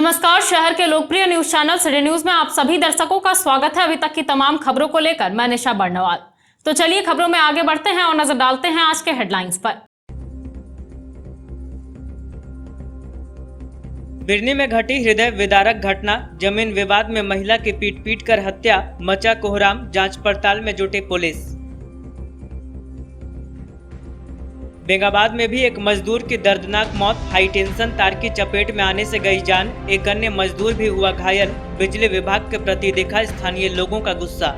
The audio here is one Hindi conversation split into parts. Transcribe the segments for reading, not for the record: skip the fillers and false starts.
नमस्कार, शहर के लोकप्रिय न्यूज चैनल सिटी न्यूज में आप सभी दर्शकों का स्वागत है। अभी तक की तमाम खबरों को लेकर मैं निशा बर्नवाल। तो चलिए खबरों में आगे बढ़ते हैं और नजर डालते हैं आज के हेडलाइंस पर। बिरनी में घटी हृदय विदारक घटना, जमीन विवाद में महिला की पीट कर हत्या, मचा कोहराम, जांच पड़ताल में जुटी पुलिस। बेंगाबाद में भी एक मजदूर की दर्दनाक मौत, हाई टेंशन तार की चपेट में आने से गई जान, एक अन्य मजदूर भी हुआ घायल। बिजली विभाग के प्रति दिखा स्थानीय लोगों का गुस्सा।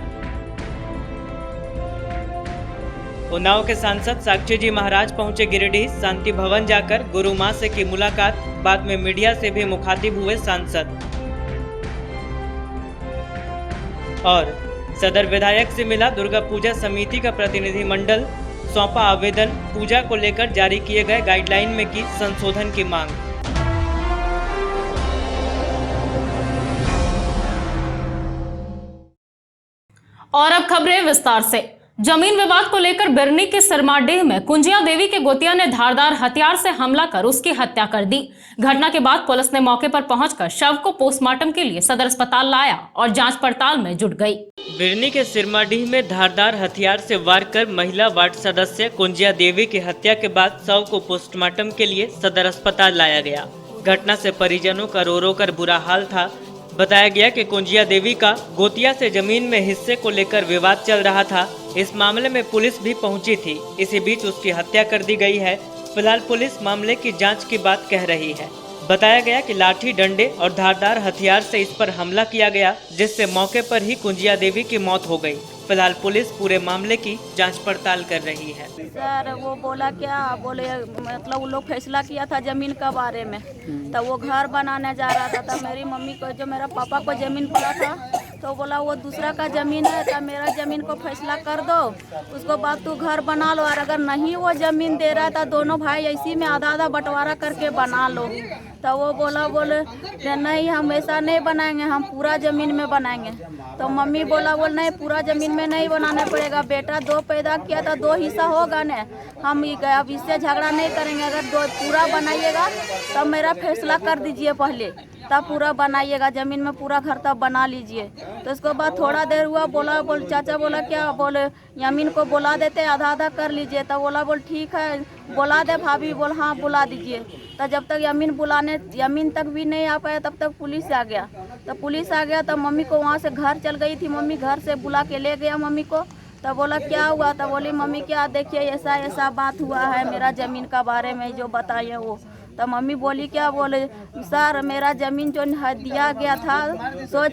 उन्नाव के सांसद साक्षी जी महाराज पहुंचे गिरिडीह, शांति भवन जाकर गुरु मां से की मुलाकात, बाद में मीडिया से भी मुखातिब हुए सांसद। और सदर विधायक से मिला दुर्गा पूजा समिति का प्रतिनिधि मंडल, सौंपा आवेदन, पूजा को लेकर जारी किए गए गाइडलाइन में की संशोधन की मांग। और अब खबरें विस्तार से। जमीन विवाद को लेकर बिरनी के सिरमाडीह में कुंजिया देवी के गोतिया ने धारदार हथियार से हमला कर उसकी हत्या कर दी। घटना के बाद पुलिस ने मौके पर पहुंचकर शव को पोस्टमार्टम के लिए सदर अस्पताल लाया और जांच पड़ताल में जुट गई। बिरनी के सिरमाडीह में धारदार हथियार से वार कर महिला वार्ड सदस्य कुंजिया देवी की हत्या के बाद शव को पोस्टमार्टम के लिए सदर अस्पताल लाया गया। घटना से परिजनों का रो रो कर बुरा हाल था। बताया गया कि कुंजिया देवी का गोतिया से जमीन में हिस्से को लेकर विवाद चल रहा था। इस मामले में पुलिस भी पहुंची थी। इसी बीच उसकी हत्या कर दी गई है। फिलहाल पुलिस मामले की जांच की बात कह रही है। बताया गया कि लाठी, डंडे और धारदार हथियार से इस पर हमला किया गया, जिससे मौके पर ही कुंजिया देवी की मौत हो गई। फिलहाल पुलिस पूरे मामले की जांच पड़ताल कर रही है। सर वो बोला क्या बोले, मतलब वो लोग फैसला किया था जमीन के बारे में, तो वो घर बनाने जा रहा था। तो मेरी मम्मी को, जो मेरा पापा को जमीन पड़ा था, तो बोला वो दूसरा का जमीन है, तो मेरा जमीन को फैसला कर दो, उसको बाद तू घर बना लो। और अगर नहीं वो जमीन दे रहा था, दोनों भाई इसी में आधा आधा बंटवारा करके बना लो। तो वो बोले नहीं, हम ऐसा नहीं बनाएंगे, हम पूरा ज़मीन में बनाएंगे। तो मम्मी बोला नहीं, पूरा ज़मीन में नहीं बनाना पड़ेगा, बेटा दो पैदा किया था, दो हिस्सा होगा न, हम अब इससे झगड़ा नहीं करेंगे। अगर दो पूरा बनाइएगा तब मेरा फैसला कर दीजिए पहले, तब पूरा बनाइएगा, ज़मीन में पूरा घर तब बना लीजिए। तो उसके बाद थोड़ा देर हुआ, चाचा बोला क्या, बोले यमीन को बुला देते, आधा आधा कर लीजिए। तो बोला ठीक है, बुला दे भाभी, बोल हाँ बुला दीजिए। तो जब तक यमीन तक भी नहीं आ पाया, तब तक पुलिस आ गया। तो पुलिस आ गया तो मम्मी को वहाँ से घर चल गई थी, मम्मी घर से बुला के ले गया मम्मी को। तो बोला क्या हुआ, तो बोली मम्मी क्या, देखिए ऐसा ऐसा बात हुआ है मेरा ज़मीन का बारे में जो बताइए वो। तो मम्मी बोली क्या, बोले सर मेरा ज़मीन जो दिया गया था सो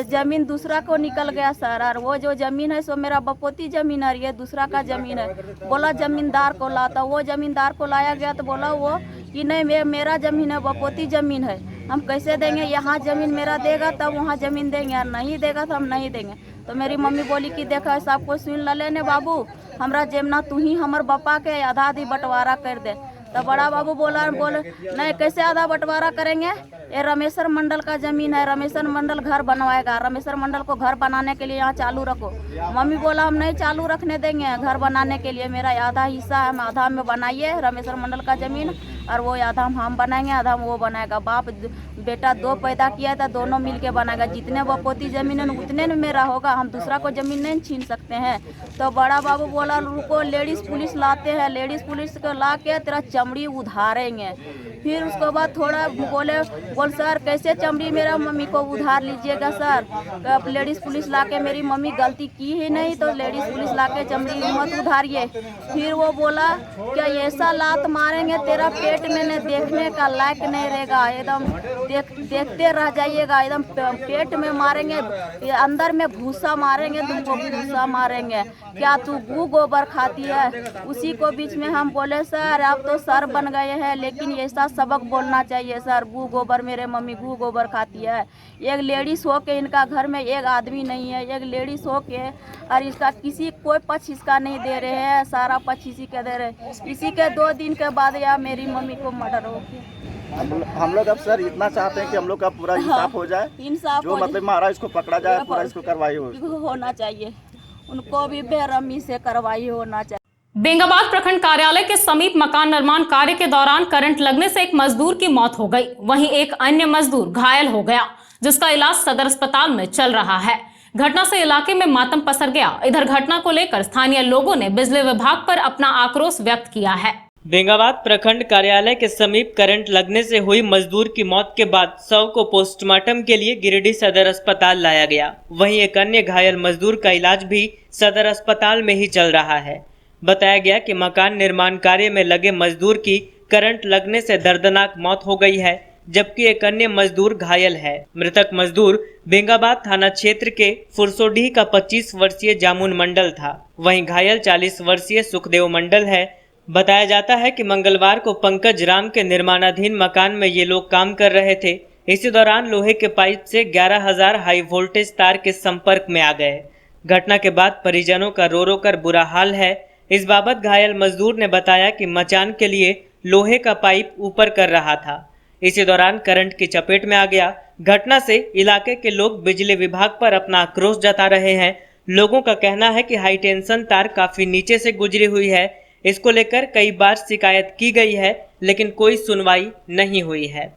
ज़मीन दूसरा को निकल गया सर, और वो जो ज़मीन है सो मेरा बपोती ज़मीन है, ये दूसरा का ज़मीन है। बोला ज़मींदार को ला, तो वो ज़मींदार को लाया गया। तो बोला वो कि नहीं मेरा ज़मीन है, बपोती ज़मीन है, हम कैसे देंगे, यहाँ ज़मीन मेरा देगा तब वहाँ ज़मीन देंगे, और नहीं देगा तो हम नहीं देंगे। तो मेरी मम्मी बोली कि देखा सब कुछ सुन लेने बाबू, हमरा जेमना तू ही हमर बापा के आधा आधी बंटवारा कर दे। तो बड़ा बाबू बोले नहीं कैसे आधा बंटवारा करेंगे, ये रमेश्वर मंडल का ज़मीन है, रमेश्वर मंडल घर बनवाएगा, रमेश्वर मंडल को घर बनाने के लिए यहाँ चालू रखो। मम्मी बोला हम नहीं चालू रखने देंगे, घर बनाने के लिए मेरा आधा हिस्सा है, हम आधा में बनाइए रमेश्वर मंडल का ज़मीन, और वो आधा हम बनाएंगे, आधा वो बनाएगा। बाप बेटा दो पैदा किया था, दोनों मिल के बनाएगा, जितने बपोती ज़मीन है उतने में मेरा होगा, हम दूसरा को ज़मीन नहीं छीन सकते हैं। तो बड़ा बाबू बोला रुको, लेडीज़ पुलिस लाते हैं, लेडीज़ पुलिस को ला के तेरा चमड़ी उधारेंगे। फिर उसके बाद थोड़ा बोल सर कैसे चमड़ी मेरा मम्मी को उधार लीजिएगा सर, तो लेडीज़ पुलिस ला के, मेरी मम्मी गलती की ही नहीं, तो लेडीज़ पुलिस ला के चमड़ी मत उधारिए। फिर वो बोला क्या ऐसा लात मारेंगे तेरा पेट में न देखने का लायक नहीं रहेगा, एकदम देखते रह जाइएगा, एकदम पेट में मारेंगे, अंदर में भूसा मारेंगे, तुमको भूसा मारेंगे, क्या तू गू गोबर खाती है। उसी को बीच में हम बोले सर आप तो सर बन गए हैं, लेकिन ऐसा सबक बोलना चाहिए सर, गू गोबर मेरे मम्मी गू गोबर खाती है। एक लेडीज हो के इनका घर में एक आदमी नहीं है, एक लेडीज हो के और इसका कोई पक्ष इसका नहीं दे रहे हैं, सारा पक्ष इसी के दे रहे। इसी के 2 दिन के बाद या मेरी मम्मी को मर्डर हो गया। हम लोग अब सर इतना चाहते हैं कि हम लोग का पूरा इंसाफ हो जाए, इंसाफ जो मतलब मारा इसको पकड़ा जाए, पूरा इसको कार्रवाई होना चाहिए, उनको भी बेरहमी से कार्रवाई होना चाहिए। बेंगाबाद प्रखंड कार्यालय के समीप मकान निर्माण कार्य के दौरान करंट लगने से एक मजदूर की मौत हो गई। वहीं एक अन्य मजदूर घायल हो गया, जिसका इलाज सदर अस्पताल में चल रहा है। घटना से इलाके में मातम पसर गया। इधर घटना को लेकर स्थानीय लोगों ने बिजली विभाग पर अपना आक्रोश व्यक्त किया है। बेंगाबाद प्रखंड कार्यालय के समीप करंट लगने से हुई मजदूर की मौत के बाद शव को पोस्टमार्टम के लिए गिरिडीह सदर अस्पताल लाया गया। वहीं एक अन्य घायल मजदूर का इलाज भी सदर अस्पताल में ही चल रहा है। बताया गया कि मकान निर्माण कार्य में लगे मजदूर की करंट लगने से दर्दनाक मौत हो गई है, जबकि एक अन्य मजदूर घायल है। मृतक मजदूर बेंगाबाद थाना क्षेत्र के फुरसोडीह का 25 वर्षीय जामुन मंडल था। वहीं घायल 40 वर्षीय सुखदेव मंडल है। बताया जाता है कि मंगलवार को पंकज राम के निर्माणाधीन मकान में ये लोग काम कर रहे थे। इसी दौरान लोहे के पाइप से 11,000 हाई वोल्टेज तार के संपर्क में आ गए। घटना के बाद परिजनों का रो रो कर बुरा हाल है। इस बाबत घायल मजदूर ने बताया कि मचान के लिए लोहे का पाइप ऊपर कर रहा था। इसी दौरान करंट की चपेट में आ गया। घटना से इलाके के लोग बिजली विभाग पर अपना आक्रोश जता रहे हैं। लोगों का कहना है कि हाई टेंशन तार काफी नीचे से गुजरी हुई है। इसको लेकर कई बार शिकायत की गई है, लेकिन कोई सुनवाई नहीं हुई है।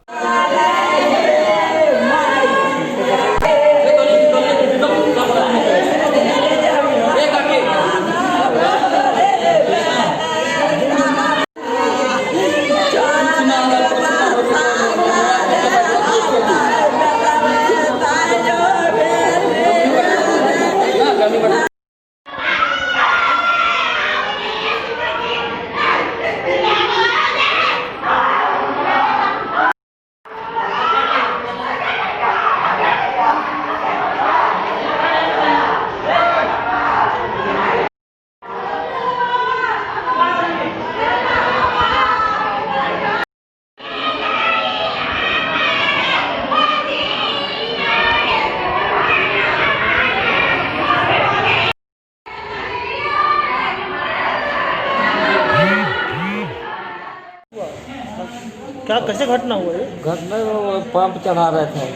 क्या कैसे घटना हुआ ये? घर में वो पंप चढ़ा रहे थे।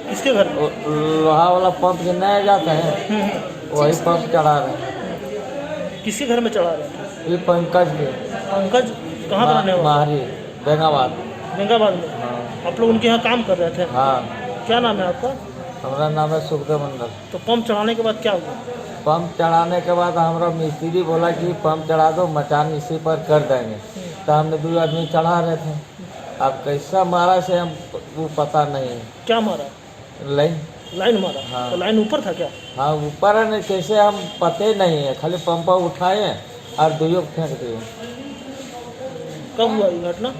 किसके घर? लोहा वाला पंप जो नया जाता है वही पंप चढ़ा रहे हैं। किसके घर में चढ़ा रहे थे? ये पंकज के। पंकज कहाँ का रहने वाला? माहरी बेंगाबाद। बेंगाबाद में। हाँ। आप लोग उनके यहाँ काम कर रहे थे? हाँ। क्या नाम है आपका? हमारा नाम है सुखदेव मंडल। तो पंप चढ़ाने के बाद क्या हुआ? पंप चढ़ाने के बाद हमारा मिस्त्री बोला कि पंप चढ़ा दो, मचान इसी पर कर देंगे। तो हमने 2 आदमी चढ़ा रहे थे। अब कैसा मारा से हम वो पता नहीं है। क्या मारा? लाइन मारा। हाँ। तो लाइन ऊपर था क्या? हाँ ऊपर है, नहीं कैसे हम पते नहीं है। खाली पंपा उठाए और 2 फेंक दिए। कब हुआ ये घटना?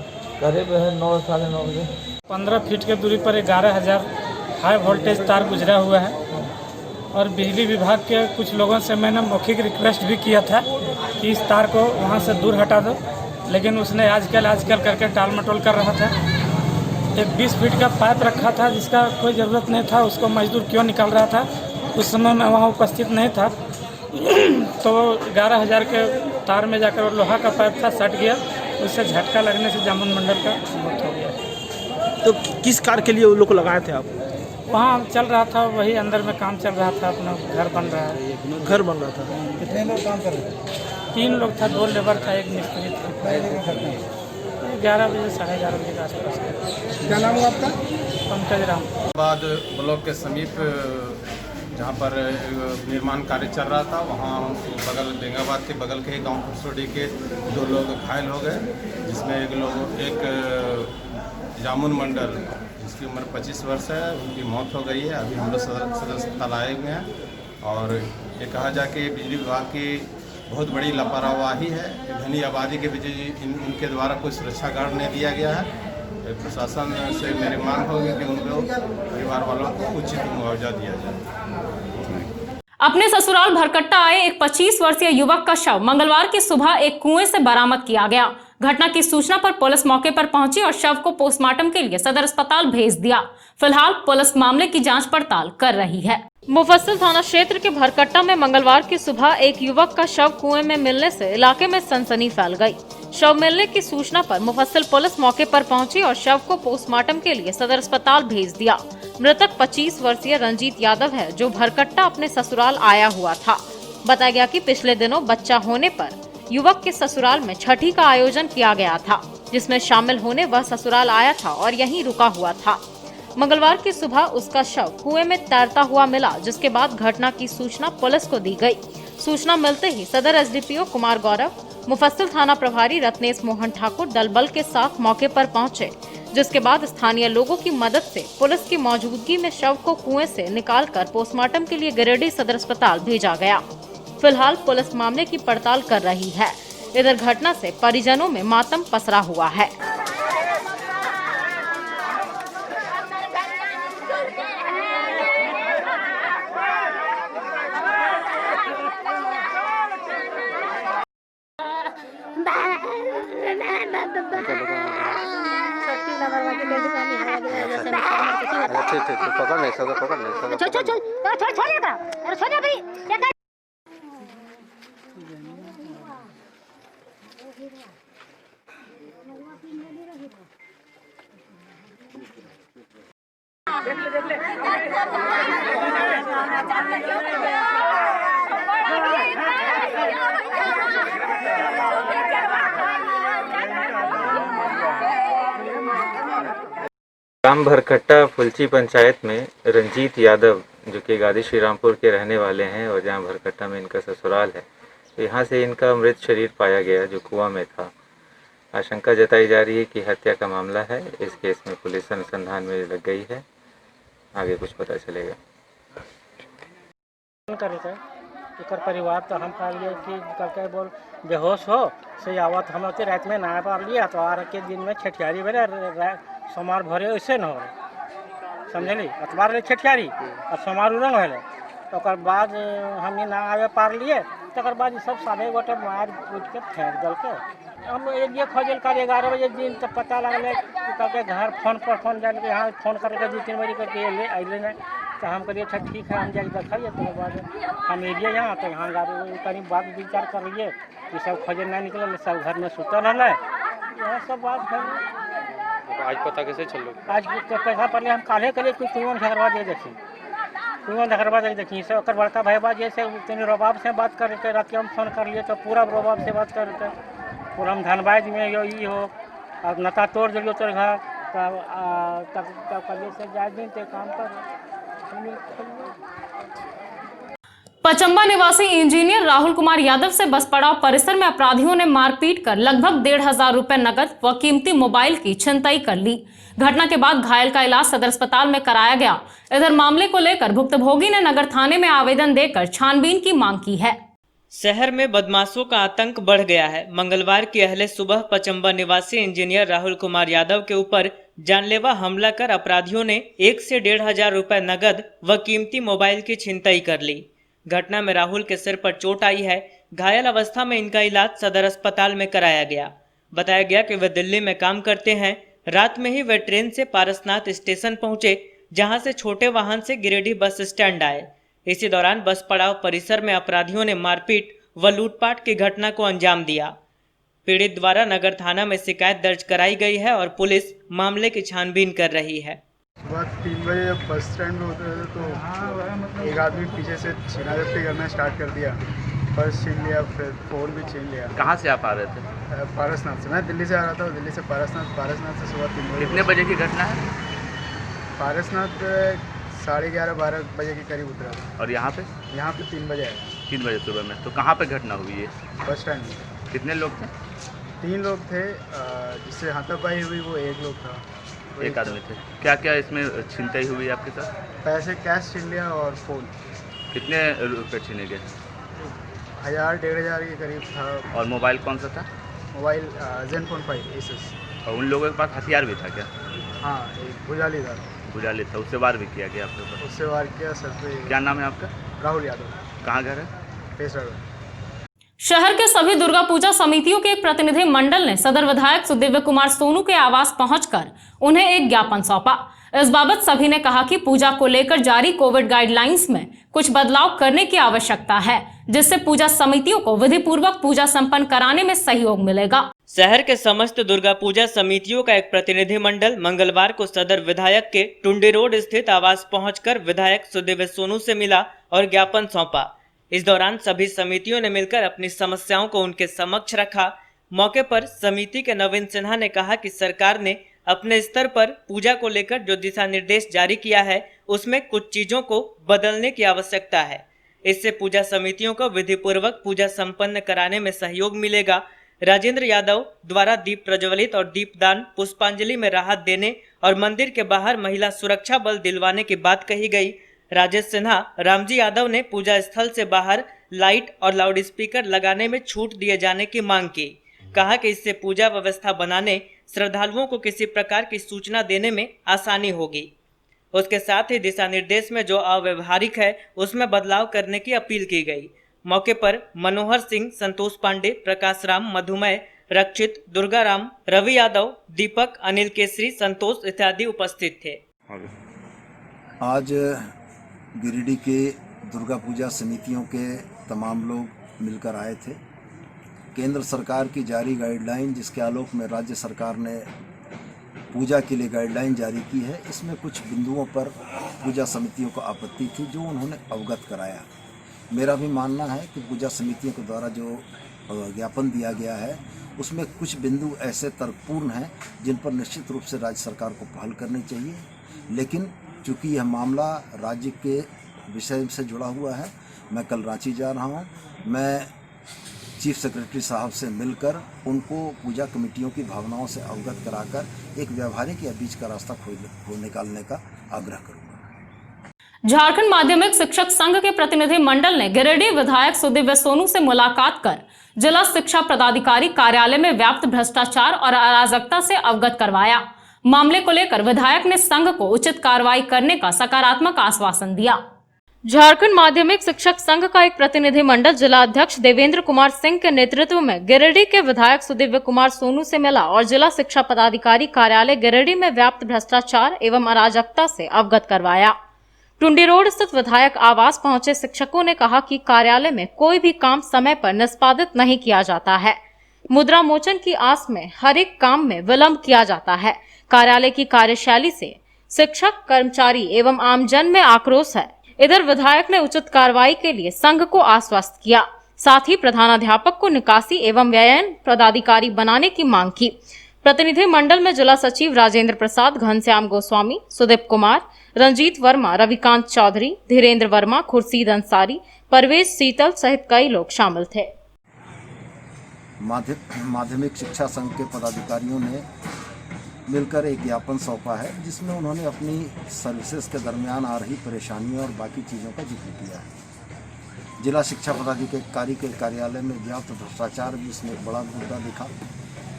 करीब है 9 साढ़े 9 बजे। 15 फीट के दूरी पर 11,000 हाई वोल्टेज तार गुजरा हुआ है और बिजली विभाग के कुछ लोगों से मैंने मौखिक रिक्वेस्ट भी किया था कि इस तार को वहाँ से दूर हटा दो, लेकिन उसने आजकल करके टाल मटोल कर रहा था। एक 20 फीट का पाइप रखा था जिसका कोई ज़रूरत नहीं था, उसको मजदूर क्यों निकाल रहा था। उस समय मैं वहाँ उपस्थित नहीं था। तो 11,000 के तार में जाकर लोहा का पाइप था, सट गया। उससे झटका लगने से जामुन मंडल का मौत हो गया। तो किस कार्य के लिए उन लोग को लगाए थे आप? वहाँ चल रहा था, वही अंदर में काम चल रहा था, अपना घर बन रहा है। घर बन रहा था। कितने लोग काम कर रहे थे? 3 लोग था, 2 लेबर था, 1 मिस्त्री था। 11 बजे 11:30 बजे के आसपास। क्या नाम है आपका? पंकज राम। बाद ब्लॉक के समीप जहाँ पर निर्माण कार्य चल रहा था, वहाँ बगल बेंगाबाद के बगल के गांव फुरसोडी के 2 लोग घायल हो गए, जिसमें एक जामुन मंडल जिसकी उम्र 25 वर्ष है, उनकी मौत हो गई है। अभी हम लोग सदर अस्पताल आए हुए हैं और ये कहा जाए कि बिजली विभाग की बहुत बड़ी लापरवाही है कि घनी आबादी के बीच इनके द्वारा कोई सुरक्षा गार्ड नहीं दिया गया है। प्रशासन से मेरी मांग होगी कि उन लोग परिवार वालों को उचित मुआवजा दिया जाए। अपने ससुराल भरकट्टा आए एक 25 वर्षीय युवक का शव मंगलवार की सुबह एक कुएं से बरामद किया गया। घटना की सूचना पर पुलिस मौके पर पहुंची और शव को पोस्टमार्टम के लिए सदर अस्पताल भेज दिया। फिलहाल पुलिस मामले की जांच पड़ताल कर रही है। मुफस्सिल थाना क्षेत्र के भरकट्टा में मंगलवार की सुबह एक युवक का शव कुएं में मिलने से इलाके में सनसनी फैल गई। शव मिलने की सूचना पर मुफस्सिल पुलिस मौके पर पहुंची और शव को पोस्टमार्टम के लिए सदर अस्पताल भेज दिया। मृतक 25 वर्षीय रंजीत यादव है, जो भरकट्टा अपने ससुराल आया हुआ था। बताया गया कि पिछले दिनों बच्चा होने पर युवक के ससुराल में छठी का आयोजन किया गया था, जिसमें शामिल होने वह ससुराल आया था और यहीं रुका हुआ था। मंगलवार की सुबह उसका शव कुएं में तैरता हुआ मिला, जिसके बाद घटना की सूचना पुलिस को दी गई। सूचना मिलते ही सदर एसडीपीओ कुमार गौरव, मुफस्सिल थाना प्रभारी रत्नेश मोहन ठाकुर दलबल के साथ मौके पर पहुंचे, जिसके बाद स्थानीय लोगों की मदद से पुलिस की मौजूदगी में शव को कुएं से निकालकर पोस्टमार्टम के लिए गिरिडीह सदर अस्पताल भेजा गया। फिलहाल पुलिस मामले की पड़ताल कर रही है। इधर घटना से परिजनों में मातम पसरा हुआ है। ग्राम भरकट्टा फुलची पंचायत में रंजीत यादव, जो कि गादी श्रीरामपुर के रहने वाले हैं और जहां भरकट्टा में इनका ससुराल है, यहां से इनका मृत शरीर पाया गया जो कुआं में था। आशंका जताई जा रही है कि हत्या का मामला है। इस केस में पुलिस अनुसंधान में लग गई है, आगे कुछ पता चलेगा। परिवार तो हम कह लिए कि करके बोल बेहोश हो से आवत हम लोग रात में नहा पा लिया तो आर के दिन में छठियारी बेरे सोमार भरे वैसे न हो समझली अतबार ले छठियारी और सोमार रंग है तो बाद हमने ना आवे पार लिए तकर बाद सब साढ़े गोटे मार पूछ के फेंक दल के हम ये खोजल कर 11 बजे दिन तक पता लगल करके घर फोन पर फोन जाके यहाँ फोन करके 2-3 बजे करके ले अले नहीं तो हम करिए अच्छा ठीक है हम जाके देखिए तो बाद हम एलिए यहाँ तो यहाँ गाड़ी करीब बात विचार कर लिए कि सब खोजे नहीं निकल सब घर में सुतल है यह सब बात है। आज पता कैसे चल रहा? आज पैसा पड़े हम काले करिए कुछ कुआं झगड़वा दे देखिए कुआं झगड़वा दे देखिए सब बड़का भाई जैसे तेने रबाब से बात करके रात हम फोन कर लिए तो पूरा रबाब से बात करके पूरा हम धनबाद में ये हो और नता तोड़ दिलियो तोर घर तब करिए से जाए दिन ते काम कर। पचम्बा निवासी इंजीनियर राहुल कुमार यादव से बस पड़ाव परिसर में अपराधियों ने मारपीट कर लगभग 1,500 रुपए नकद व कीमती मोबाइल की छिनतई कर ली। घटना के बाद घायल का इलाज सदर अस्पताल में कराया गया। इधर मामले को लेकर भुक्तभोगी ने नगर थाने में आवेदन देकर छानबीन की मांग की है। शहर में बदमाशों का आतंक बढ़ गया है। मंगलवार की अहले सुबह पचम्बा निवासी इंजीनियर राहुल कुमार यादव के ऊपर जानलेवा हमला कर अपराधियों ने 1 से 1,500 रुपए नकद व कीमती मोबाइल की छिनतई कर ली। घटना में राहुल के सिर पर चोट आई है। घायल अवस्था में इनका इलाज सदर अस्पताल में कराया गया। बताया गया कि वे दिल्ली में काम करते हैं। रात में ही वे ट्रेन से पारसनाथ स्टेशन पहुंचे, जहां से छोटे वाहन से गिरिडीह बस स्टैंड आए। इसी दौरान बस पड़ाव परिसर में अपराधियों ने मारपीट व लूटपाट की घटना को अंजाम दिया। पीड़ित द्वारा नगर थाना में शिकायत दर्ज कराई गई है और पुलिस मामले की छानबीन कर रही है। सुबह 3 बजे जब बस स्टैंड में उतरे थे तो एक आदमी पीछे से छीना झपटी करना स्टार्ट कर दिया। पर्स छीन लिया, फिर फ़ोन भी छीन लिया। कहाँ से आप आ रहे थे? पारसनाथ से। मैं दिल्ली से आ रहा था, दिल्ली से पारसनाथ से सुबह 3 बजे। कितने बजे की घटना है? पारसनाथ 11:30-12 बजे के करीब उतरा था। और यहाँ पे 3 बजे है। 3 बजे सुबह में। तो कहाँ पे घटना हुई है? बस स्टैंड में। कितने लोग थे? 3 लोग थे। जिससे हाथापाई हुई वो 1 लोग था। एक आदमी थे। क्या क्या इसमें छिनतई हुई आपके साथ? पैसे कैश छीन लिया और फ़ोन। कितने रुपये छीने गए? 1,000-1,500 के करीब था। और मोबाइल कौन सा था? Mobile Zenfone 5 Asus। और उन लोगों के पास हथियार भी था क्या? हाँ, एक भुजाली था। उससे वार भी किया गया आपके ऊपर? उससे वार किया सर पे। क्या नाम है आपका? राहुल यादव। कहाँ घर है? पेशरा। शहर के सभी दुर्गा पूजा समितियों के एक प्रतिनिधि मंडल ने सदर विधायक सुदिव्य कुमार सोनू के आवास पहुंचकर उन्हें एक ज्ञापन सौंपा। इस बाबत सभी ने कहा कि पूजा को लेकर जारी कोविड गाइडलाइंस में कुछ बदलाव करने की आवश्यकता है, जिससे पूजा समितियों को विधि पूर्वक पूजा संपन्न कराने में सहयोग मिलेगा। शहर के समस्त दुर्गा पूजा समितियों का एक प्रतिनिधि मंडल मंगलवार को सदर विधायक के टुंडी रोड स्थित आवास पहुंचकर विधायक सुदिव्य सोनू से मिला और ज्ञापन सौंपा। इस दौरान सभी समितियों ने मिलकर अपनी समस्याओं को उनके समक्ष रखा। मौके पर समिति के नवीन सिन्हा ने कहा कि सरकार ने अपने स्तर पर पूजा को लेकर जो दिशा निर्देश जारी किया है उसमें कुछ चीजों को बदलने की आवश्यकता है। इससे पूजा समितियों को विधि पूर्वक पूजा संपन्न कराने में सहयोग मिलेगा। राजेंद्र यादव द्वारा दीप प्रज्वलित और दीपदान पुष्पांजलि में राहत देने और मंदिर के बाहर महिला सुरक्षा बल दिलवाने की बात कही गई। राजेश सिन्हा रामजी यादव ने पूजा स्थल से बाहर लाइट और लाउड स्पीकर लगाने में छूट दिए जाने की मांग की। कहा कि इससे पूजा व्यवस्था बनाने, श्रद्धालुओं को किसी प्रकार की सूचना देने में आसानी होगी। उसके साथ ही दिशा निर्देश में जो अव्यवहारिक है उसमें बदलाव करने की अपील की गई। मौके पर मनोहर सिंह, संतोष पांडे, प्रकाश राम, मधुमय, रक्षित, दुर्गाराम, रवि यादव, दीपक, अनिल केसरी, संतोष इत्यादि उपस्थित थे। आज गिरिडीह के दुर्गा पूजा समितियों के तमाम लोग मिलकर आए थे। केंद्र सरकार की जारी गाइडलाइन, जिसके आलोक में राज्य सरकार ने पूजा के लिए गाइडलाइन जारी की है, इसमें कुछ बिंदुओं पर पूजा समितियों को आपत्ति थी जो उन्होंने अवगत कराया। मेरा भी मानना है कि पूजा समितियों के द्वारा जो ज्ञापन दिया गया है उसमें कुछ बिंदु ऐसे तर्कपूर्ण हैं जिन पर निश्चित रूप से राज्य सरकार को पहल करनी चाहिए। लेकिन चूँकि यह मामला राज्य के विषय से जुड़ा हुआ है, मैं कल रांची जा रहा हूँ। मैं चीफ सेक्रेटरी साहब से मिलकर उनको पूजा कमेटियों की भावनाओं से अवगत कराकर एक व्यवहारिक या बीच का रास्ता खोज निकालने का आग्रह करूँगा। झारखंड माध्यमिक शिक्षक संघ के प्रतिनिधि मंडल ने गिरिडीह विधायक सुदीव्य सोनू से मुलाकात कर जिला शिक्षा पदाधिकारी कार्यालय में व्याप्त भ्रष्टाचार और अराजकता से अवगत करवाया। मामले को लेकर विधायक ने संघ को उचित कार्रवाई करने का सकारात्मक आश्वासन दिया। झारखंड माध्यमिक शिक्षक संघ का एक प्रतिनिधि मंडल जिला अध्यक्ष देवेंद्र कुमार सिंह के नेतृत्व में गिरिडीह के विधायक सुदीव्य कुमार सोनू से मिला और जिला शिक्षा पदाधिकारी कार्यालय गिरिडीह में व्याप्त भ्रष्टाचार एवं अराजकता से अवगत करवाया। टुंडी रोड स्थित विधायक आवास पहुंचे शिक्षकों ने कहा कि कार्यालय में कोई भी काम समय पर निष्पादित नहीं किया जाता है। मुद्रा मोचन की आस में हर एक काम में विलंब किया जाता है। कार्यालय की कार्यशैली से शिक्षक, कर्मचारी एवं आमजन में आक्रोश है। इधर विधायक ने उचित कार्रवाई के लिए संघ को आश्वस्त किया। साथ ही प्रधानाध्यापक को निकासी एवं व्ययन पदाधिकारी बनाने की मांग की। प्रतिनिधि मंडल में जिला सचिव राजेंद्र प्रसाद, घनश्याम गोस्वामी, सुदीप कुमार, रंजीत वर्मा, रविकांत चौधरी, धीरेन्द्र वर्मा, खुर्शीद अंसारी, परवेज सीतल सहित कई लोग शामिल थे। माध्यमिक शिक्षा संघ के पदाधिकारियों ने मिलकर एक ज्ञापन सौंपा है जिसमें उन्होंने अपनी सर्विसेज के दरमियान आ रही परेशानियों और बाकी चीज़ों का जिक्र किया है। जिला शिक्षा पदाधिकारी के कार्यालय में व्याप्त भ्रष्टाचार भी इसमें एक बड़ा मुद्दा दिखा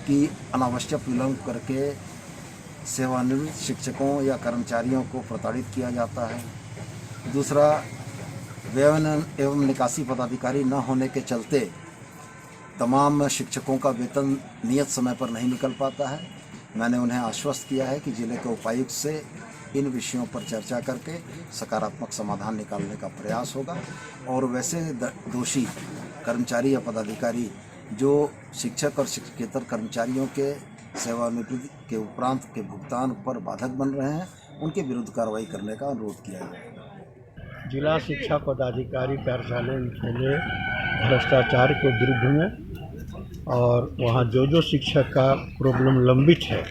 कि अनावश्यक विलंब करके सेवानिवृत्त शिक्षकों या कर्मचारियों को प्रताड़ित किया जाता है। दूसरा, व्ययन एवं निकासी पदाधिकारी न होने के चलते तमाम शिक्षकों का वेतन नियत समय पर नहीं निकल पाता है। मैंने उन्हें आश्वस्त किया है कि जिले के उपायुक्त से इन विषयों पर चर्चा करके सकारात्मक समाधान निकालने का प्रयास होगा और वैसे दोषी कर्मचारी या पदाधिकारी जो शिक्षक और शिक्षकेतर कर्मचारियों के सेवानिवृत्ति के उपरांत के भुगतान पर बाधक बन रहे हैं, उनके विरुद्ध कार्रवाई करने का अनुरोध किया है। जिला शिक्षा पदाधिकारी कार्यालय में फैले भ्रष्टाचार के विरुद्ध में और वहाँ जो शिक्षक का प्रॉब्लम लंबित है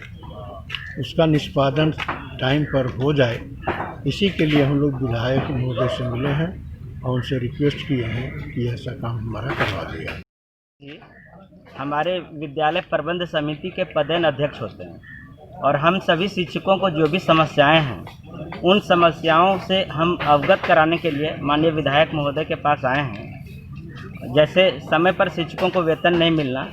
उसका निष्पादन टाइम पर हो जाए, इसी के लिए हम लोग विधायक महोदय से मिले हैं और उनसे रिक्वेस्ट किए हैं कि ऐसा काम हमारा करवा दिया। हमारे विद्यालय प्रबंध समिति के पदेन अध्यक्ष होते हैं और हम सभी शिक्षकों को जो भी समस्याएं हैं उन समस्याओं से हम अवगत कराने के लिए माननीय विधायक महोदय के पास आए हैं। जैसे समय पर शिक्षकों को वेतन नहीं मिलना,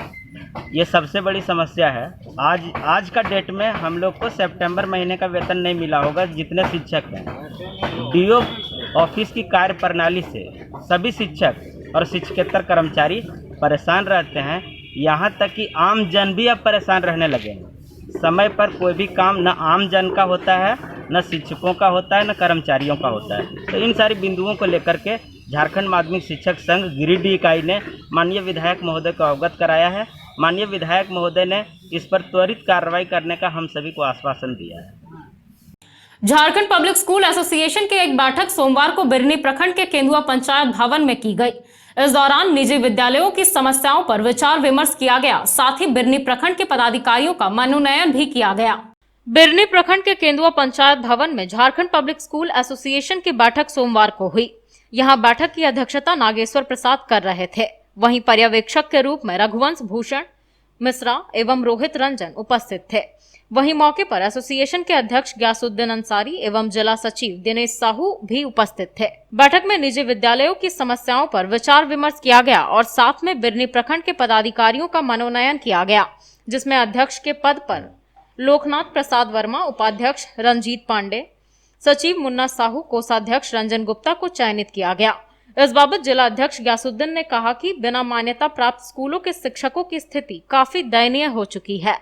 ये सबसे बड़ी समस्या है। आज का डेट में हम लोग को सितंबर महीने का वेतन नहीं मिला होगा। जितने शिक्षक हैं, डीओ ऑफिस की कार्य प्रणाली से सभी शिक्षक और शिक्षकेतर कर्मचारी परेशान रहते हैं। यहाँ तक कि आम जन भी अब परेशान रहने लगे हैं। समय पर कोई भी काम न आम जन का होता है, न शिक्षकों का होता है, न कर्मचारियों का होता है। तो इन सारी बिंदुओं को लेकर के झारखंड माध्यमिक शिक्षक संघ गिरिडीह इकाई ने माननीय विधायक महोदय को अवगत कराया है। माननीय विधायक महोदय ने इस पर त्वरित कार्रवाई करने का हम सभी को आश्वासन दिया है। झारखंड पब्लिक स्कूल एसोसिएशन की एक बैठक सोमवार को बिरनी प्रखंड के केंदुआ पंचायत भवन में की गई। इस दौरान निजी विद्यालयों की समस्याओं पर विचार विमर्श किया गया। साथ ही बिरनी प्रखंड के पदाधिकारियों का मनोनयन भी किया गया। बिरनी प्रखंड के केंदुआ पंचायत भवन में झारखंड पब्लिक स्कूल एसोसिएशन की बैठक सोमवार को हुई। यहां बैठक की अध्यक्षता नागेश्वर प्रसाद कर रहे थे। वहीं पर्यवेक्षक के रूप में रघुवंश भूषण मिश्रा एवं रोहित रंजन उपस्थित थे। वहीं मौके पर एसोसिएशन के अध्यक्ष ग्यासुद्दीन अंसारी एवं जिला सचिव दिनेश साहू भी उपस्थित थे। बैठक में निजी विद्यालयों की समस्याओं पर विचार विमर्श किया गया और साथ में बिरनी प्रखंड के पदाधिकारियों का मनोनयन किया गया, जिसमें अध्यक्ष के पद पर लोकनाथ प्रसाद वर्मा, उपाध्यक्ष रंजीत पांडे, सचिव मुन्ना साहू, कोषाध्यक्ष रंजन गुप्ता को चयनित किया गया। इस बाबत जिला अध्यक्ष ग्यासुद्दीन ने कहा कि बिना मान्यता प्राप्त स्कूलों के शिक्षकों की स्थिति काफी दयनीय हो चुकी है।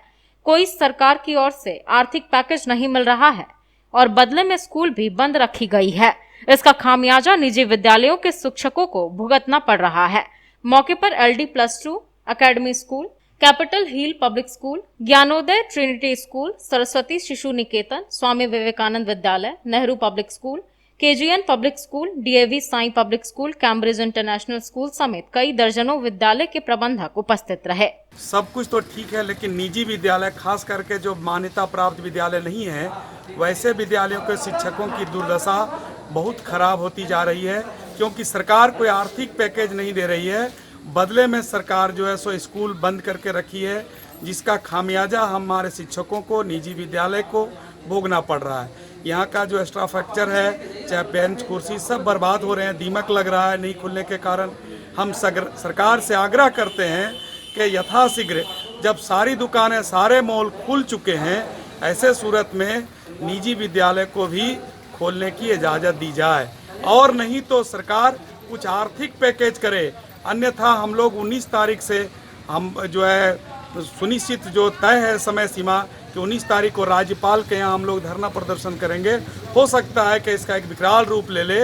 कोई सरकार की ओर से आर्थिक पैकेज नहीं मिल रहा है और बदले में स्कूल भी बंद रखी गई है। इसका खामियाजा निजी विद्यालयों के शिक्षकों को भुगतना पड़ रहा है। मौके पर LD+2 academy school, capital hill public school, Gyanoday trinity school, Saraswati Shishu Niketan, Swami Vivekanand Vidyalaya, Nehru public school, KGN public school, DAV Sai public school, Cambridge international school समेत कई दर्जनों विद्यालय के प्रबंधक उपस्थित रहे। सब कुछ तो ठीक है, लेकिन निजी विद्यालय, खास करके जो मान्यता प्राप्त विद्यालय नहीं है, वैसे विद्यालयों के शिक्षकों की दुर्दशा बहुत खराब होती जा रही है, क्योंकि सरकार कोई आर्थिक पैकेज नहीं दे रही है। बदले में सरकार जो है सो स्कूल बंद करके रखी है, जिसका खामियाजा हमारे शिक्षकों को, निजी विद्यालय को भोगना पड़ रहा है। यहाँ का जो इंफ्रास्ट्रक्चर है, चाहे बेंच कुर्सी, सब बर्बाद हो रहे हैं, दीमक लग रहा है नहीं खुलने के कारण। हम सरकार से आग्रह करते हैं कि यथाशीघ्र, जब सारी दुकानें, सारे मॉल खुल चुके हैं, ऐसे सूरत में निजी विद्यालय को भी खोलने की इजाज़त दी जाए, और नहीं तो सरकार कुछ आर्थिक पैकेज करे। अन्यथा हम लोग 19 तारीख से हम जो है सुनिश्चित जो तय है समय सीमा कि 19 तारीख को राज्यपाल के यहाँ हम लोग धरना प्रदर्शन करेंगे। हो सकता है कि इसका एक विकराल रूप ले ले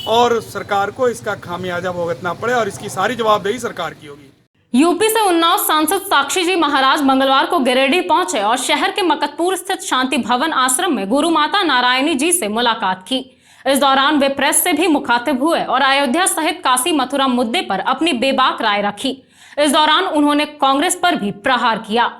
और सरकार को इसका खामियाजा भुगतना पड़े, और इसकी सारी जवाबदेही सरकार की होगी। यूपी से उन्नाव सांसद साक्षी जी महाराज मंगलवार को गिरिडीह पहुंचे और शहर के मकतपुर स्थित शांति भवन आश्रम में गुरु माता नारायणी जी से मुलाकात की। इस दौरान वे प्रेस से भी मुखातिब हुए और अयोध्या सहित काशी मथुरा मुद्दे पर अपनी बेबाक राय रखी। इस दौरान उन्होंने कांग्रेस पर भी प्रहार किया।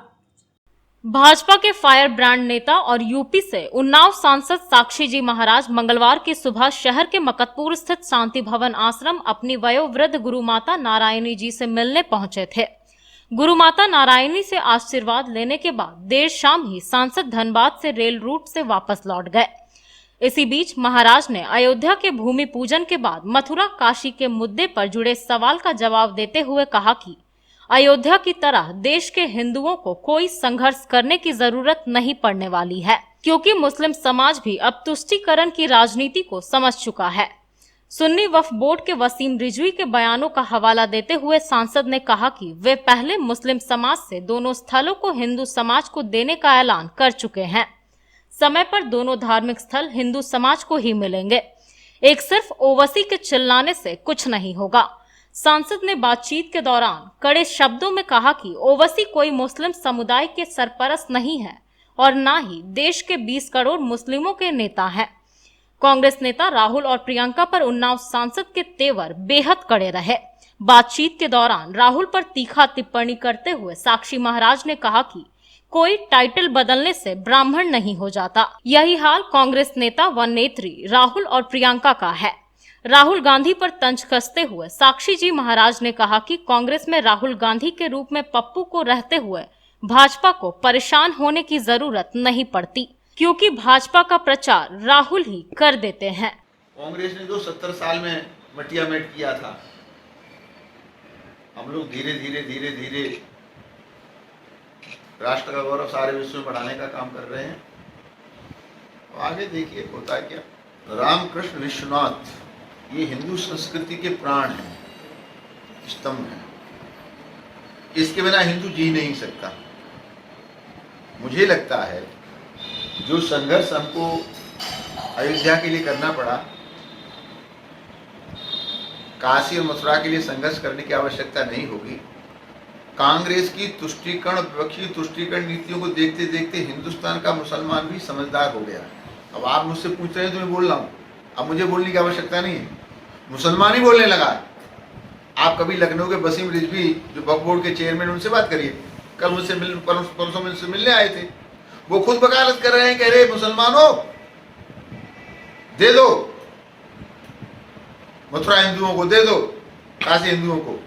भाजपा के फायर ब्रांड नेता और यूपी से उन्नाव सांसद साक्षी जी महाराज मंगलवार की सुबह शहर के मकतपुर स्थित शांति भवन आश्रम अपनी वयोवृद्ध गुरु माता नारायणी जी से मिलने पहुंचे थे। गुरु माता नारायणी से आशीर्वाद लेने के बाद देर शाम ही सांसद धनबाद से रेल रूट से वापस लौट गए। इसी बीच महाराज ने अयोध्या के भूमि पूजन के बाद मथुरा काशी के मुद्दे पर जुड़े सवाल का जवाब देते हुए कहा कि अयोध्या की तरह देश के हिंदुओं को कोई संघर्ष करने की जरूरत नहीं पड़ने वाली है, क्योंकि मुस्लिम समाज भी अब तुष्टीकरण की राजनीति को समझ चुका है। सुन्नी वक्फ बोर्ड के वसीम रिजवी के बयानों का हवाला देते हुए सांसद ने कहा कि वे पहले मुस्लिम समाज से दोनों स्थलों को हिंदू समाज को देने का ऐलान कर चुके हैं। समय पर दोनों धार्मिक स्थल हिंदू समाज को ही मिलेंगे। एक सिर्फ ओवैसी के चिल्लाने से कुछ नहीं होगा। सांसद ने बातचीत के दौरान कड़े शब्दों में कहा कि ओवैसी कोई मुस्लिम समुदाय के सरपरस्त नहीं है और न ही देश के 20 करोड़ मुस्लिमों के नेता हैं। कांग्रेस नेता राहुल और प्रियंका पर उन्नाव सांसद के तेवर बेहद कड़े रहे। बातचीत के दौरान राहुल पर तीखा टिप्पणी करते हुए साक्षी महाराज ने कहा कि कोई टाइटल बदलने से ब्राह्मण नहीं हो जाता। यही हाल कांग्रेस नेता व नेत्री राहुल और प्रियंका का है। राहुल गांधी पर तंज कसते हुए साक्षी जी महाराज ने कहा कि कांग्रेस में राहुल गांधी के रूप में पप्पू को रहते हुए भाजपा को परेशान होने की जरूरत नहीं पड़ती, क्योंकि भाजपा का प्रचार राहुल ही कर देते हैं। कांग्रेस ने जो 70 साल में मटिया मेट किया था, हम लोग धीरे धीरे राष्ट्र का गौरव सारे विश्व में बढ़ाने का काम कर रहे हैं। तो आगे देखिए होता है क्या। रामकृष्ण विश्वनाथ ये हिंदू संस्कृति के प्राण हैं, स्तंभ हैं। इसके बिना हिंदू जी नहीं सकता। मुझे लगता है जो संघर्ष हमको अयोध्या के लिए करना पड़ा, काशी और मथुरा के लिए संघर्ष करने की आवश्यकता नहीं होगी। कांग्रेस की तुष्टीकरण, विपक्षी तुष्टीकरण नीतियों को देखते देखते हिंदुस्तान का मुसलमान भी समझदार हो गया। अब आप मुझसे पूछ रहे हैं तो मैं बोल रहा हूँ, अब मुझे बोलने की आवश्यकता नहीं है, मुसलमान ही बोलने लगा। आप कभी लखनऊ के वसीम रिजवी जो वक्फ बोर्ड के चेयरमैन, उनसे बात करिए। कल मुझसे परसों मुझसे मिलने आए थे, वो खुद वकालत कर रहे हैं, कह रहे मुसलमानों दे दो, मथुरा हिंदुओं को दे दो, काशी हिंदुओं को।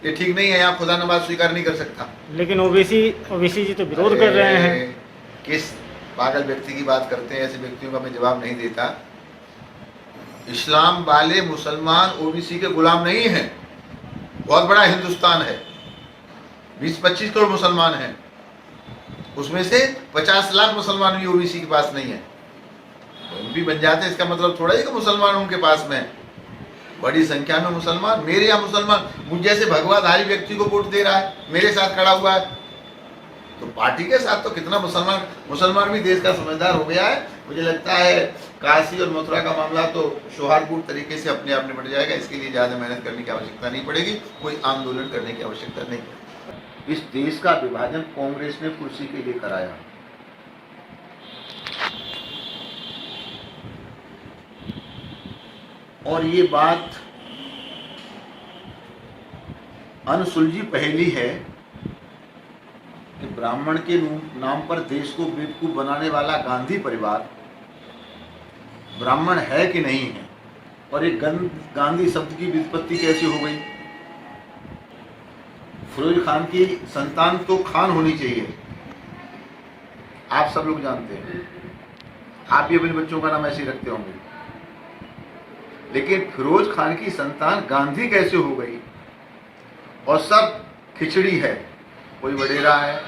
ये ठीक नहीं है, यहाँ खुदा नवाज स्वीकार नहीं कर सकता। लेकिन ओबीसी जी तो विरोध कर रहे हैं। किस पागल व्यक्ति की बात करते हैं, ऐसे व्यक्तियों का मैं जवाब नहीं देता। इस्लाम वाले मुसलमान ओबीसी के गुलाम नहीं हैं। बहुत बड़ा हिंदुस्तान है, 20-25 करोड़ मुसलमान हैं, उसमें से 50 लाख मुसलमान भी ओबीसी के पास नहीं है। एमपी बन जाते हैं, इसका मतलब थोड़ा ही कि मुसलमान उनके पास में है। बड़ी संख्या में मुसलमान, मेरे यहाँ मुसलमान मुझ जैसे भगवाधारी व्यक्ति को वोट दे रहा है, मेरे साथ खड़ा हुआ है, तो पार्टी के साथ तो कितना मुसलमान भी देश का समझदार हो गया है। मुझे लगता है काशी और मथुरा का मामला तो सौहार्दपूर्ण तरीके से अपने आप निपट जाएगा। इसके लिए ज़्यादा मेहनत करने की आवश्यकता नहीं पड़ेगी, कोई आंदोलन करने की आवश्यकता नहीं। इस देश का विभाजन कांग्रेस ने कुर्सी के लिए कराया। और ये बात अनसुलझी पहेली है कि ब्राह्मण के नाम पर देश को बेवकूफ बनाने वाला गांधी परिवार ब्राह्मण है कि नहीं है, और एक गांधी शब्द की व्युत्पत्ति कैसे हो गई। फिरोज खान की संतान तो खान होनी चाहिए, आप सब लोग जानते हैं, आप भी अपने बच्चों का नाम ऐसे ही रखते होंगे। लेकिन फिरोज खान की संतान गांधी कैसे हो गई, और सब खिचड़ी है, कोई वडेरा है,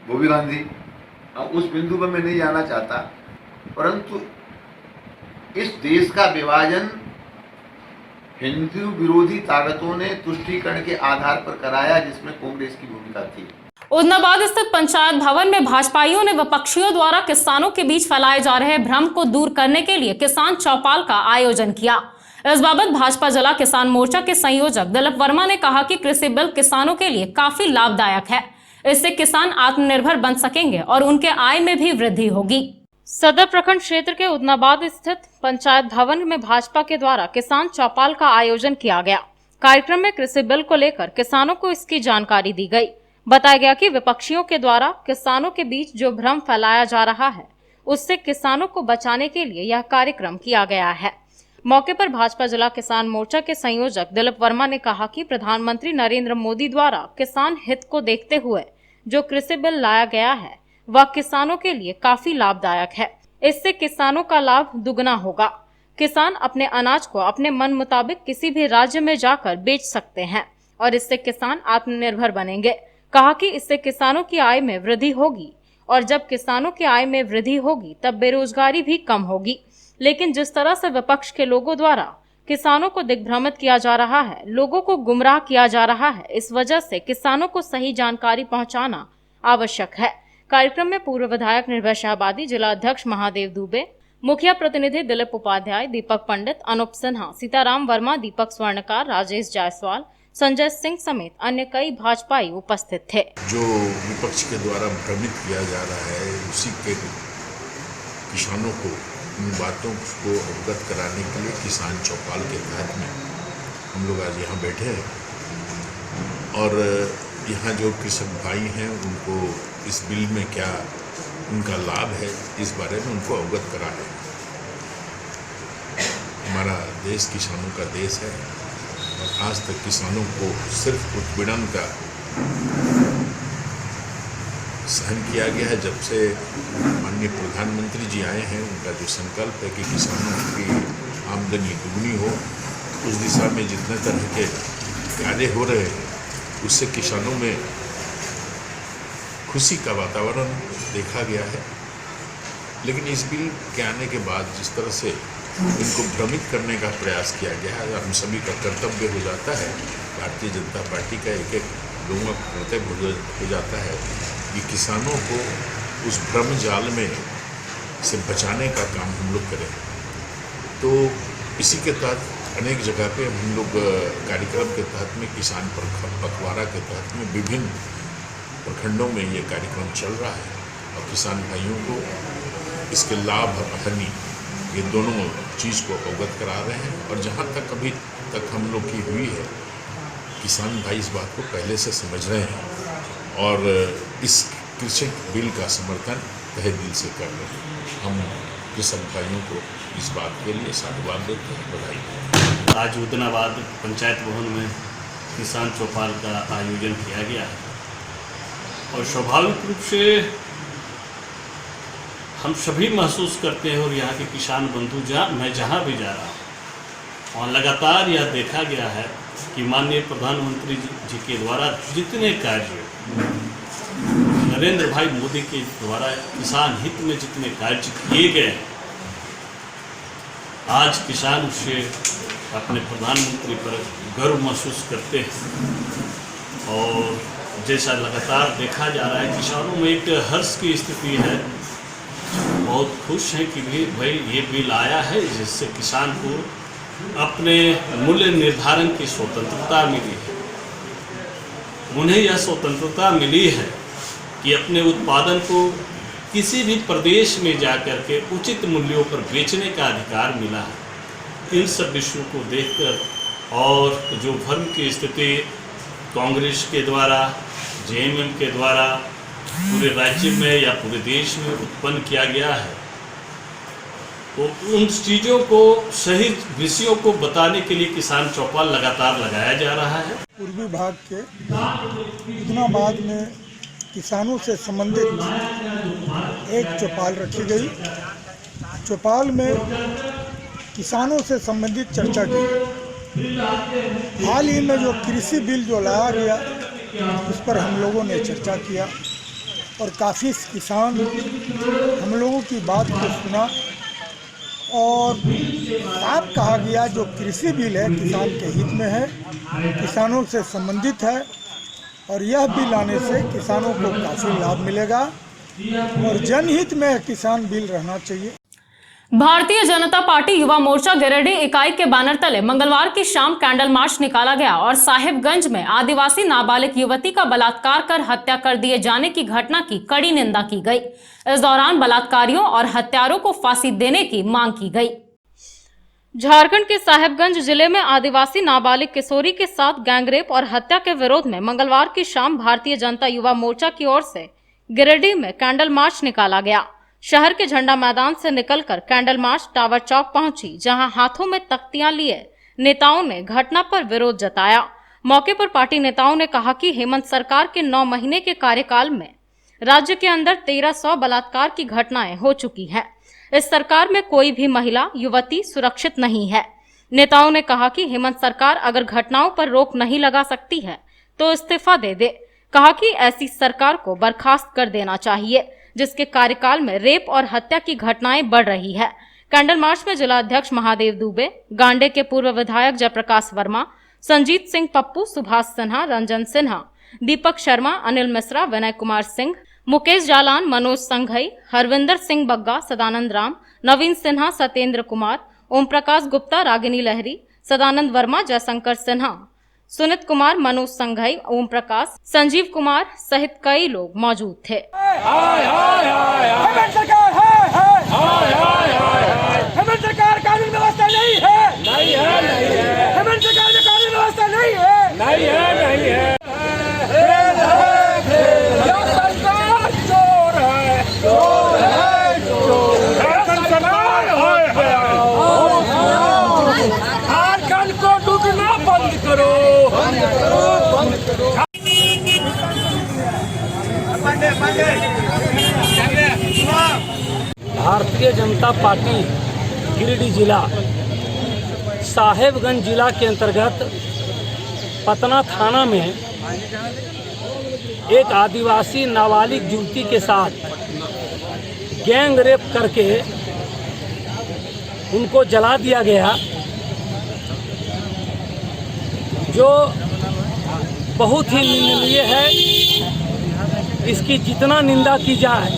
वो भी गांधी। अब उस बिंदु पर मैं नहीं जाना चाहता, परंतु इस देश का विभाजन हिंदू विरोधी ताकतों ने तुष्टीकरण के आधार पर कराया, जिसमें कांग्रेस की भूमिका थी। उदनाबाद स्थित पंचायत भवन में भाजपाइयों ने विपक्षियों द्वारा किसानों के बीच फैलाए जा रहे भ्रम को दूर करने के लिए किसान चौपाल का आयोजन किया। इस बाबत भाजपा जिला किसान मोर्चा के संयोजक दिलीप वर्मा ने कहा कि कृषि बिल किसानों के लिए काफी लाभदायक है। इससे किसान आत्मनिर्भर बन सकेंगे और उनके आय में भी वृद्धि होगी। सदर प्रखंड क्षेत्र के उदनाबाद स्थित पंचायत भवन में भाजपा के द्वारा किसान चौपाल का आयोजन किया गया। कार्यक्रम में कृषि बिल को लेकर किसानों को इसकी जानकारी दी गई। बताया गया कि विपक्षियों के द्वारा किसानों के बीच जो भ्रम फैलाया जा रहा है, उससे किसानों को बचाने के लिए यह कार्यक्रम किया गया है। मौके पर भाजपा जिला किसान मोर्चा के संयोजक दिलीप वर्मा ने कहा कि प्रधानमंत्री नरेंद्र मोदी द्वारा किसान हित को देखते हुए जो कृषि बिल लाया गया है, वह किसानों के लिए काफी लाभदायक है। इससे किसानों का लाभ दुगना होगा। किसान अपने अनाज को अपने मन मुताबिक किसी भी राज्य में जाकर बेच सकते हैं और इससे किसान आत्मनिर्भर बनेंगे। कहा कि इससे किसानों की आय में वृद्धि होगी और जब किसानों की आय में वृद्धि होगी तब बेरोजगारी भी कम होगी। लेकिन जिस तरह से विपक्ष के लोगों द्वारा किसानों को दिग्भ्रमित किया जा रहा है, लोगों को गुमराह किया जा रहा है, इस वजह से किसानों को सही जानकारी पहुंचाना आवश्यक है। कार्यक्रम में पूर्व विधायक निर्भय शाहबादी, जिला अध्यक्ष महादेव दुबे, मुखिया प्रतिनिधि दिलीप उपाध्याय, दीपक पंडित, अनुप सिन्हा, सीताराम वर्मा, दीपक स्वर्णकार, राजेश जायसवाल, संजय सिंह समेत अन्य कई भाजपाई उपस्थित थे। जो विपक्ष के द्वारा भ्रमित किया जा रहा है, उसी के किसानों को इन बातों को अवगत कराने के लिए किसान चौपाल के तहत में हम लोग आज यहाँ बैठे हैं और यहाँ जो कृषक भाई हैं उनको इस बिल में क्या उनका लाभ है, इस बारे में उनको अवगत करा है। हमारा देश किसानों का देश है और आज तक किसानों को सिर्फ उत्पीड़न का सहन किया गया है। जब से माननीय प्रधानमंत्री जी आए हैं, उनका जो संकल्प है कि किसानों की आमदनी दुगनी हो, उस दिशा में जितने तरह के कार्य हो रहे हैं, उससे किसानों में खुशी का वातावरण देखा गया है। लेकिन इस बिल के आने के बाद जिस तरह से इनको भ्रमित करने का प्रयास किया गया है, हम सभी का कर्तव्य हो जाता है, भारतीय जनता पार्टी का एक एक लोगों का कर्तव्य हो जाता है कि किसानों को उस भ्रम जाल में से बचाने का काम हम लोग करें। तो इसी के तहत अनेक जगह पे हम लोग कार्यक्रम के तहत में किसान पखवाड़ा के तहत में विभिन्न प्रखंडों में ये कार्यक्रम चल रहा है और किसान भाइयों को इसके लाभ हानि ये दोनों चीज़ को अवगत करा रहे हैं। और जहाँ तक अभी तक हम लोग की हुई है, किसान भाई इस बात को पहले से समझ रहे हैं और इस कृषि बिल का समर्थन तहे दिल से कर रहे हैं। हम किसान भाइयों को इस बात के लिए साधुवाद देते हैं, बधाई देते हैं। आज उदनाबाद पंचायत भवन में किसान चौपाल का आयोजन किया गया है और स्वाभाविक रूप से हम सभी महसूस करते हैं और यहाँ के किसान बंधु मैं जहाँ भी जा रहा हूँ वहाँ लगातार यह देखा गया है कि माननीय प्रधानमंत्री जी के द्वारा जितने कार्य, नरेंद्र भाई मोदी के द्वारा किसान हित में जितने कार्य किए गए, आज किसान उससे अपने प्रधानमंत्री पर गर्व महसूस करते हैं। और जैसा लगातार देखा जा रहा है, किसानों में एक हर्ष की स्थिति है, बहुत खुश हैं कि भाई ये बिल आया है जिससे किसान को अपने मूल्य निर्धारण की स्वतंत्रता मिली है। उन्हें यह स्वतंत्रता मिली है कि अपने उत्पादन को किसी भी प्रदेश में जाकर के उचित मूल्यों पर बेचने का अधिकार मिला है। इन सब विषयों को देखकर और जो भ्रम की स्थिति कांग्रेस के द्वारा, जेएमएम के द्वारा पूरे राज्य में या पूरे देश में उत्पन्न किया गया है, तो उन चीज़ों को, सही विषयों को बताने के लिए किसान चौपाल लगातार लगाया जा रहा है। पूर्वी भाग के उदनाबाद में किसानों से संबंधित एक चौपाल रखी गई। चौपाल में किसानों से संबंधित चर्चा की। हाल ही में जो कृषि बिल जो लाया गया उस पर हम लोगों ने चर्चा किया और काफ़ी किसान हम लोगों की बात को सुना और साफ कहा गया जो कृषि बिल है किसान के हित में है, किसानों से संबंधित है और यह बिल आने से किसानों को काफ़ी लाभ मिलेगा और जनहित में किसान बिल रहना चाहिए। भारतीय जनता पार्टी युवा मोर्चा गिरिडीह इकाई के बैनर तले मंगलवार की शाम कैंडल मार्च निकाला गया और साहिबगंज में आदिवासी नाबालिग युवती का बलात्कार कर हत्या कर दिए जाने की घटना की कड़ी निंदा की गई। इस दौरान बलात्कारियों और हत्यारों को फांसी देने की मांग की गई। झारखंड के साहिबगंज जिले में आदिवासी नाबालिग किशोरी के साथ गैंगरेप और हत्या के विरोध में मंगलवार की शाम भारतीय जनता युवा मोर्चा की ओर से गिरिडीह में कैंडल मार्च निकाला गया। शहर के झंडा मैदान से निकलकर कैंडल मार्च टावर चौक पहुंची, जहां हाथों में तख्तियां लिए नेताओं ने घटना पर विरोध जताया। मौके पर पार्टी नेताओं ने कहा कि हेमंत सरकार के 9 महीने के कार्यकाल में राज्य के अंदर 1300 बलात्कार की घटनाएं हो चुकी हैं। इस सरकार में कोई भी महिला युवती सुरक्षित नहीं है। नेताओं ने कहा कि हेमंत सरकार अगर घटनाओं पर रोक नहीं लगा सकती है तो इस्तीफा दे दे। कहा कि ऐसी सरकार को बर्खास्त कर देना चाहिए जिसके कार्यकाल में रेप और हत्या की घटनाएं बढ़ रही है। कैंडल मार्च में जिला अध्यक्ष महादेव दुबे, गांडे के पूर्व विधायक जयप्रकाश वर्मा, संजीत सिंह पप्पू, सुभाष सिन्हा, रंजन सिन्हा, दीपक शर्मा, अनिल मिश्रा, विनय कुमार सिंह, मुकेश जालान, मनोज संघई, हरविंदर सिंह बग्गा, सदानंद राम, नवीन सिन्हा, सत्येंद्र कुमार, ओम प्रकाश गुप्ता, रागिनी लहरी, सदानंद वर्मा, जयशंकर सिन्हा, सुनित कुमार, मनोज संघई, ओम प्रकाश, संजीव कुमार सहित कई लोग मौजूद थे। हेमंत सरकार कानून व्यवस्था नहीं है, नहीं है, नहीं है। हेमंत सरकार में कानून व्यवस्था नहीं है, नहीं है, नहीं है। सरकार चोर है, चोर है, चोर है। झारखंड को डूबना बंद करो, बंद करो, बंद करो। भारतीय जनता पार्टी गिरिडीह जिला साहेबगंज जिला के अंतर्गत पतना थाना में एक आदिवासी नाबालिग युवती के साथ गैंग रेप करके उनको जला दिया गया, जो बहुत ही निंदनीय है। इसकी जितना निंदा की जाए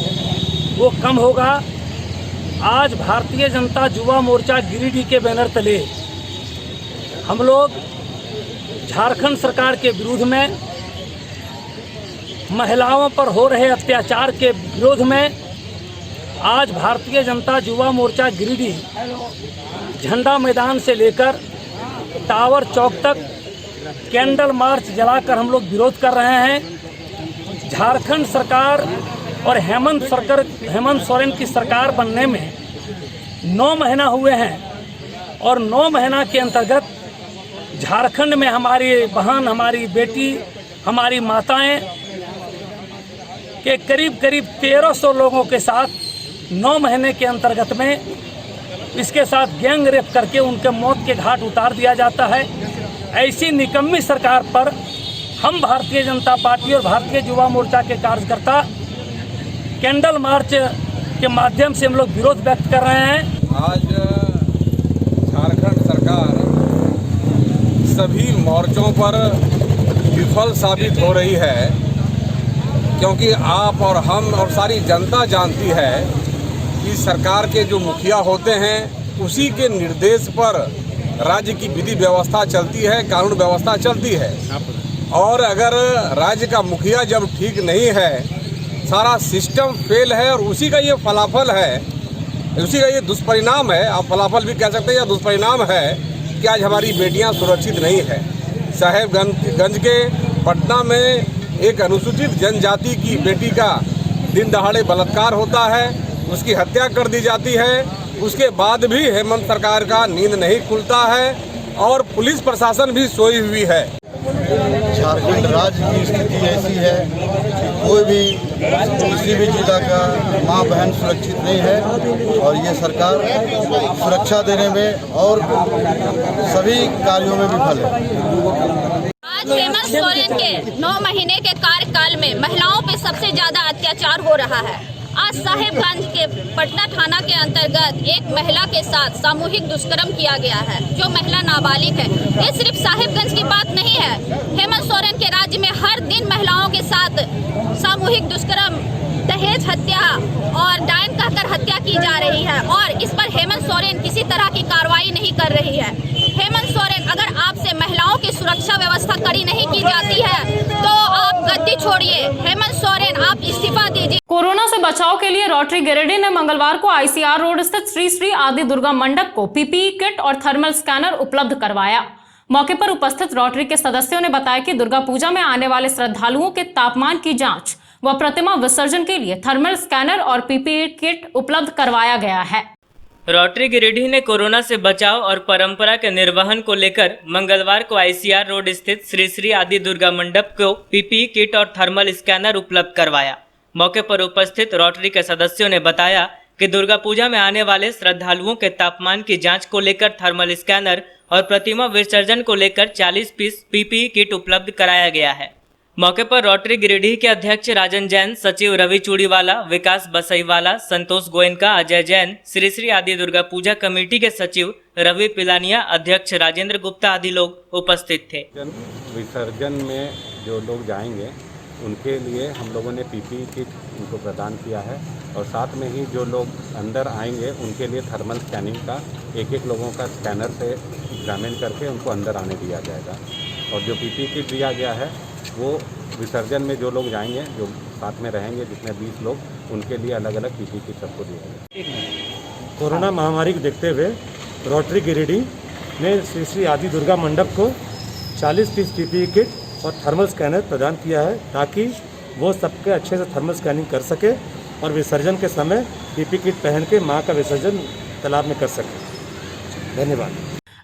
वो कम होगा। आज भारतीय जनता युवा मोर्चा गिरिडीह के बैनर तले हम लोग झारखंड सरकार के विरोध में, महिलाओं पर हो रहे अत्याचार के विरोध में आज भारतीय जनता युवा मोर्चा गिरिडीह झंडा मैदान से लेकर टावर चौक तक कैंडल मार्च जलाकर हम लोग विरोध कर रहे हैं। झारखंड सरकार और हेमंत सोरेन की सरकार बनने में 9 महीना हुए हैं और 9 महीना के अंतर्गत झारखंड में हमारी बहन, हमारी बेटी, हमारी माताएं के करीब 1300 लोगों के साथ 9 महीने के अंतर्गत में इसके साथ गैंग रेप करके उनके मौत के घाट उतार दिया जाता है। ऐसी निकम्मी सरकार पर हम भारतीय जनता पार्टी और भारतीय युवा मोर्चा के कार्यकर्ता कैंडल मार्च के माध्यम से हम लोग विरोध व्यक्त कर रहे हैं। आज झारखंड सरकार सभी मोर्चों पर विफल साबित हो रही है, क्योंकि आप और हम और सारी जनता जानती है कि सरकार के जो मुखिया होते हैं उसी के निर्देश पर राज्य की विधि व्यवस्था चलती है, कानून व्यवस्था चलती है। और अगर राज्य का मुखिया जब ठीक नहीं है, सारा सिस्टम फेल है और उसी का ये फलाफल है, उसी का ये दुष्परिणाम है, आप फलाफल भी कह सकते हैं या दुष्परिणाम है कि आज हमारी बेटियां सुरक्षित नहीं है। साहेबगंज के पटना में एक अनुसूचित जनजाति की बेटी का दिन दहाड़े बलात्कार होता है, उसकी हत्या कर दी जाती है। उसके बाद भी हेमंत सरकार का नींद नहीं खुलता है और पुलिस प्रशासन भी सोई हुई है। झारखंड राज्य की स्थिति ऐसी है कि कोई भी किसी भी जिला का माँ बहन सुरक्षित नहीं है और ये सरकार सुरक्षा देने में और सभी कार्यों में विफल है। आज हेमंत सोरेन के 9 महीने के कार्यकाल में महिलाओं पे सबसे ज्यादा अत्याचार हो रहा है। आज साहेबगंज के पटना थाना के अंतर्गत एक महिला के साथ सामूहिक दुष्कर्म किया गया है, जो महिला नाबालिग है। ये सिर्फ साहेबगंज की बात नहीं है, हेमंत सोरेन के राज्य में हर दिन महिलाओं के साथ सामूहिक दुष्कर्म, दहेज हत्या और डायन कहकर हत्या की जा रही है और इस पर हेमंत सोरेन किसी तरह की कार्रवाई नहीं कर रही है। हेमंत सोरेन, अगर आपसे महिलाओं की सुरक्षा व्यवस्था कड़ी नहीं की जाती है तो आप गद्दी छोड़िए। हेमंत सोरेन, आप इस्तीफा दीजिए। कोरोना से बचाव के लिए रोटरी गिरिडीह ने मंगलवार को ICR रोड स्थित श्री श्री आदि दुर्गा मंडप को PPE किट और थर्मल स्कैनर उपलब्ध करवाया। मौके पर उपस्थित रोटरी के सदस्यों ने बताया कि दुर्गा पूजा में आने वाले श्रद्धालुओं के तापमान की जांच व प्रतिमा विसर्जन के लिए थर्मल स्कैनर और PPE किट उपलब्ध करवाया गया है। रोटरी गिरिडीह ने कोरोना से बचाव और परंपरा के निर्वहन को लेकर मंगलवार को ICR रोड स्थित श्री श्री आदि दुर्गा मंडप को PPE किट और थर्मल स्कैनर उपलब्ध करवाया। मौके पर उपस्थित रोटरी के सदस्यों ने बताया कि दुर्गा पूजा में आने वाले श्रद्धालुओं के तापमान की जांच को लेकर थर्मल स्कैनर और प्रतिमा विसर्जन को लेकर 40 पीस PPE किट उपलब्ध कराया गया है। मौके पर रोटरी गिरिडीह के अध्यक्ष राजन जैन, सचिव रवि चूड़ीवाला, विकास बसईवाला, संतोष गोयनका, अजय जैन, श्री श्री आदि दुर्गा पूजा कमेटी के सचिव रवि पिलानिया, अध्यक्ष राजेंद्र गुप्ता आदि लोग उपस्थित थे। विसर्जन में जो लोग जाएंगे उनके लिए हम लोगों ने PPE किट उनको प्रदान किया है और साथ में ही जो लोग अंदर आएंगे उनके लिए थर्मल स्कैनिंग का एक लोगों का स्कैनर से एग्जामिन करके उनको अंदर आने दिया जाएगा। और जो PPE किट दिया गया है वो विसर्जन में जो लोग जाएंगे, जो साथ में रहेंगे, जितने 20 लोग, उनके लिए अलग अलग PPE किट सबको दिया जाएगा। कोरोना महामारी को देखते हुए रोटरी गिरिडीह ने श्री श्री आदि दुर्गा मंडप को 40 पीस PPE किट और थर्मल स्कैनर प्रदान किया है ताकि वो सबके अच्छे से थर्मल स्कैनिंग कर सके और विसर्जन के समय PPE किट पहन के मां का विसर्जन तालाब में कर सके। धन्यवाद।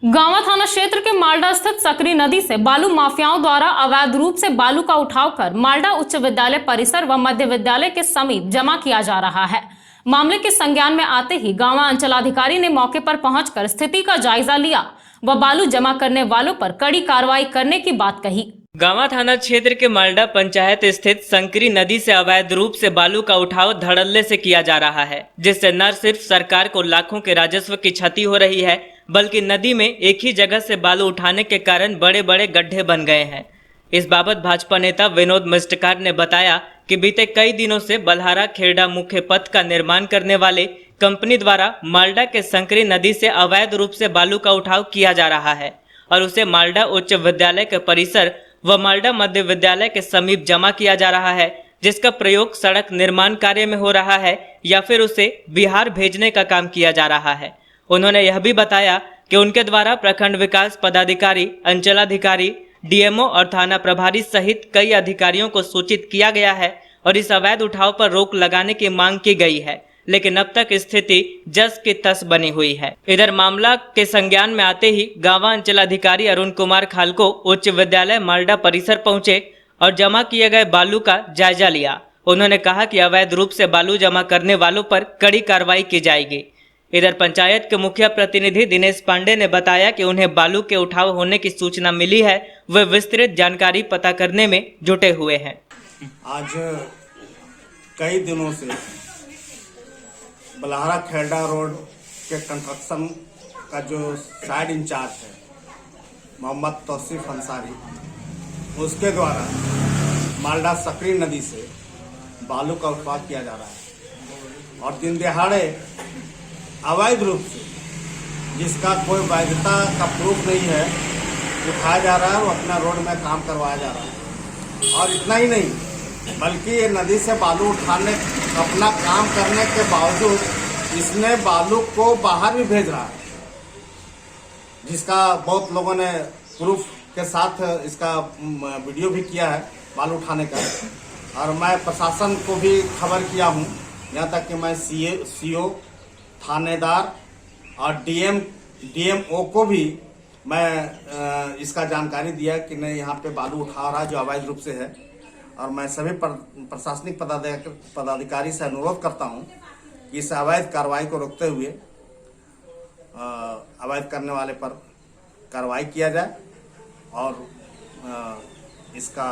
गांवा थाना क्षेत्र के मालडा स्थित सकरी नदी से बालू माफियाओं द्वारा अवैध रूप से बालू का उठाव कर मालडा उच्च विद्यालय परिसर व मध्य विद्यालय के समीप जमा किया जा रहा है। मामले के संज्ञान में आते ही गांवा अंचलाधिकारी ने मौके पर पहुंचकर स्थिति का जायजा लिया व बालू जमा करने वालों पर कड़ी कार्रवाई करने की बात कही। गांवा थाना क्षेत्र के मालडा पंचायत स्थित संकरी नदी से अवैध रूप से बालू का उठाव धड़ल्ले से किया जा रहा है, जिससे न सिर्फ सरकार को लाखों के राजस्व की क्षति हो रही है, बल्कि नदी में एक ही जगह से बालू उठाने के कारण बड़े बड़े गड्ढे बन गए हैं। इस बाबत भाजपा नेता विनोद मिष्टकार ने बताया कि बीते कई दिनों से बल्हारा खेड़ा मुख्य पथ का निर्माण करने वाले कंपनी द्वारा मालडा के संकरी नदी से अवैध रूप से बालू का उठाव किया जा रहा है और उसे मालडा उच्च विद्यालय के परिसर व मालडा मध्य विद्यालय के समीप जमा किया जा रहा है, जिसका प्रयोग सड़क निर्माण कार्य में हो रहा है या फिर उसे बिहार भेजने का काम किया जा रहा है। उन्होंने यह भी बताया कि उनके द्वारा प्रखंड विकास पदाधिकारी, अंचलाधिकारी, डीएमओ और थाना प्रभारी सहित कई अधिकारियों को सूचित किया गया है और इस अवैध उठाव पर रोक लगाने की मांग की गई है, लेकिन अब तक स्थिति जस की तस बनी हुई है। इधर मामला के संज्ञान में आते ही गांवा अंचलाधिकारी अरुण कुमार खालको उच्च विद्यालय मालडा परिसर पहुंचे और जमा किए गए बालू का जायजा लिया। उन्होंने कहा कि अवैध रूप से बालू जमा करने वालों पर कड़ी कार्रवाई की जाएगी। इधर पंचायत के मुखिया प्रतिनिधि दिनेश पांडे ने बताया कि उन्हें बालू के उठाव होने की सूचना मिली है, वे विस्तृत जानकारी पता करने में जुटे हुए हैं। आज कई दिनों से बलहारा खेड़ा रोड के कंस्ट्रक्शन का जो साइड इंचार्ज है मोहम्मद तौसीफ अंसारी, उसके द्वारा मालडा सकरी नदी से बालू का उठाव किया जा रहा है और दिन दिहाड़े अवैध रूप से, जिसका कोई वैधता का प्रूफ नहीं है, उठाया जा रहा है और अपना रोड में काम करवाया जा रहा है। और इतना ही नहीं, बल्कि ये नदी से बालू उठाने अपना काम करने के बावजूद इसने बालू को बाहर भी भेज रहा है, जिसका बहुत लोगों ने प्रूफ के साथ इसका वीडियो भी किया है बालू उठाने का। और मैं प्रशासन को भी खबर किया हूँ, यहाँ तक कि मैं सीओ, थानेदार और डीएमओ को भी मैं इसका जानकारी दिया कि नहीं, यहाँ पे बालू उठा रहा है जो अवैध रूप से है। और मैं सभी प्रशासनिक पदाधिकारी से अनुरोध करता हूँ कि इस अवैध कार्रवाई को रोकते हुए अवैध करने वाले पर कार्रवाई किया जाए और इसका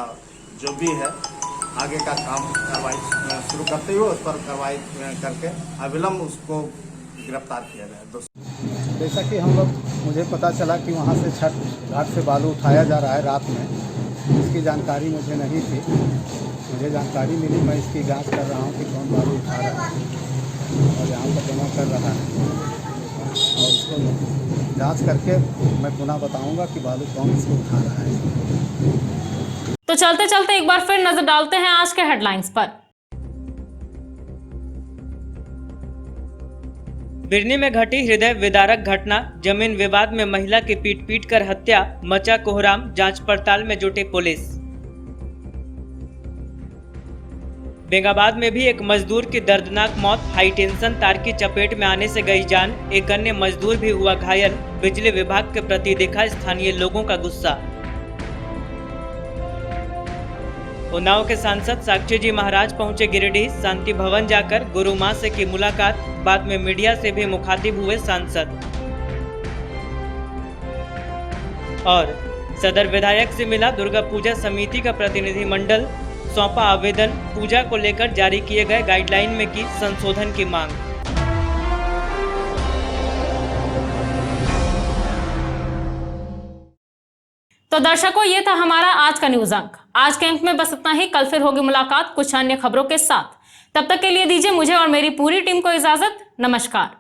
जो भी है आगे का काम कार्रवाई शुरू करते हुए उस पर कार्रवाई करके अविलंब उसको गिरफ्तार किया जाए। जैसा कि मुझे पता चला कि वहाँ से छठ घाट से बालू उठाया जा रहा है रात में, इसकी जानकारी मुझे नहीं थी। मुझे जानकारी मिली, मैं इसकी जांच कर रहा हूँ कि कौन बालू उठा रहा है और यहाँ पर जमा कर रहा है, और उसको जांच करके मैं पुनः बताऊंगा कि बालू कौन इसको उठा रहा है। तो चलते चलते एक बार फिर नजर डालते हैं आज के हेडलाइंस पर। बिरनी में घटी हृदय विदारक घटना, जमीन विवाद में महिला की पीट कर हत्या, मचा कोहराम, जांच पड़ताल में जुटी पुलिस। बेंगाबाद में भी एक मजदूर की दर्दनाक मौत, हाई टेंशन तार की चपेट में आने से गई जान, एक अन्य मजदूर भी हुआ घायल, बिजली विभाग के प्रति दिखा स्थानीय लोगों का गुस्सा। उन्नाव के सांसद साक्षी जी महाराज पहुंचे गिरिडीह, शांति भवन जाकर गुरु मां से की मुलाकात, बाद में मीडिया से भी मुखातिब हुए सांसद। और सदर विधायक से मिला दुर्गा पूजा समिति का प्रतिनिधि मंडल, सौंपा आवेदन, पूजा को लेकर जारी किए गए गाइडलाइन में की संशोधन की मांग। तो दर्शकों, ये था हमारा आज का न्यूज अंक। आज के अंक में बस इतना ही। कल फिर होगी मुलाकात कुछ अन्य खबरों के साथ। तब तक के लिए दीजिए मुझे और मेरी पूरी टीम को इजाजत। नमस्कार।